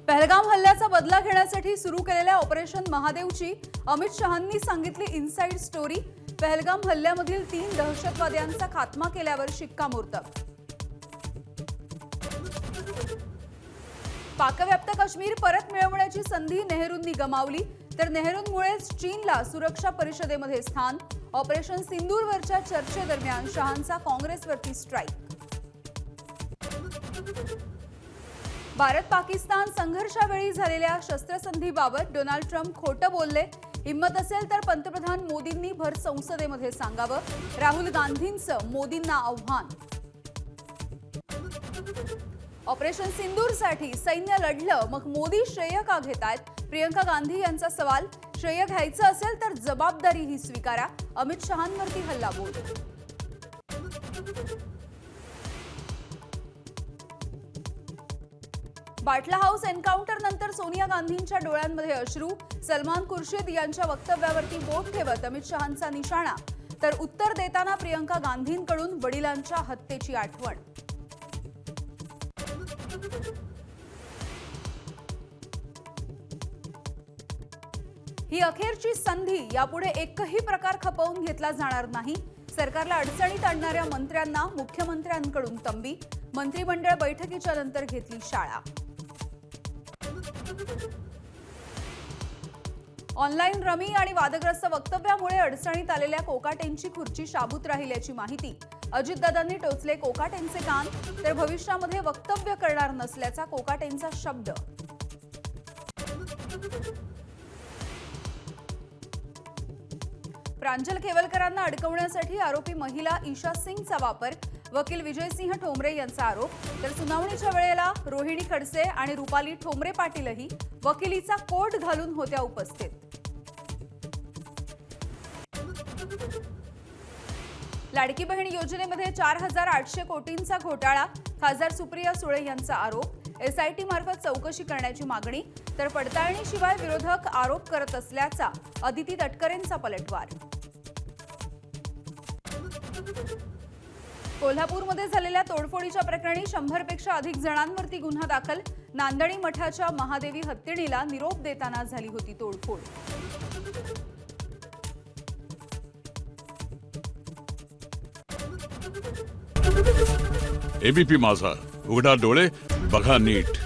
पहलगाम हल्ल्याचा बदला घेण्यासाठी सुरू केलेल्या ऑपरेशन महादेवची अमित शहांनी सांगितली इनसाइड स्टोरी। पहलगाम हल्ल्यामधील 3 दहशतवाद्यांचा खात्मा केल्यावर शिक्कामोर्तब। पाकव्याप्त काश्मीर परत मिळवण्याची संधी नेहरूंनी गमावली, तर नेहरूंमुळेच चीनला सुरक्षा परिषदेमध्ये स्थान। ऑपरेशन सिंदूरवरच्या चर्चेदरम्यान शहांचा काँग्रेसवरती स्ट्राईक। भारत पाकिस्तान संघर्षावेळी झालेल्या शस्त्रसंधीबाबत डोनाल्ड ट्रम्प खोटं बोलले। हिम्मत असेल तर पंतप्रधान मोदींनी भर संसदेमध्ये सांगावं। राहुल गांधींचं मोदींना आव्हान। ऑपरेशन सिंदूरसाठी सैन्य लढलं, मग मोदी श्रेय का घेतायत? प्रियंका गांधी यांचा सवाल। श्रेय घ्यायचं असेल तर जबाबदारीही स्वीकारा। अमित शहांवरती हल्लाबोल। बाटला हाऊस एन्काउंटर नंतर सोनिया गांधींच्या डोळ्यांमध्ये अश्रू। सलमान खुर्शीद यांच्या वक्तव्यावरती बोट ठेवत अमित शहांचा निशाणा, तर उत्तर देताना प्रियंका गांधींकडून वडिलांच्या हत्येची आठवण। ही अखेरची संधी, यापुढे एकही प्रकार खपवून घेतला जाणार नाही। सरकारला अडचणीत आणणाऱ्या मंत्र्यांना मुख्यमंत्र्यांकडून तंबी। मंत्रिमंडळ बैठकीच्या नंतर घेतली शाळा। ऑनलाईन रमी आणि वादग्रस्त वक्तव्यामुळे अडचणीत आलेल्या कोकाटेंची खुर्ची शाबूत राहिल्याची माहिती। अजितदादांनी टोचले कोकाटेंचे कान, तर भविष्यामध्ये वक्तव्य करणार नसल्याचा कोकाटेंचा शब्द। प्रांजल खेवलकरांना अडकवण्यासाठी आरोपी महिला ईशा सिंगचा वापर। वकील विजयसिंह ठोंबरे यांचा आरोप, तर सुनावणीच्या वेळेला रोहिणी खडसे आणि रुपाली ठोंबरे पाटीलही वकिलीचा कोट घालून होत्या उपस्थित। लाडकी बहीण योजनेमध्ये 4800 कोटींचा घोटाळा। खासदार सुप्रिया सुळे यांचा आरोप। एसआयटी मार्फत चौकशी करण्याची मागणी, तर पडताळणीशिवाय विरोधक आरोप करत असल्याचा अदिती तटकरेंचा पलटवार। कोल्हापूरमध्ये झालेल्या तोडफोडीच्या प्रकरणी 100 पेक्षा अधिक जणांवरती गुन्हा दाखल। नांदणी मठाच्या महादेवी हत्तीणीला निरोप देताना झाली होती तोडफोड। एबीपी माझा, उघडा डोळे बघा नीट।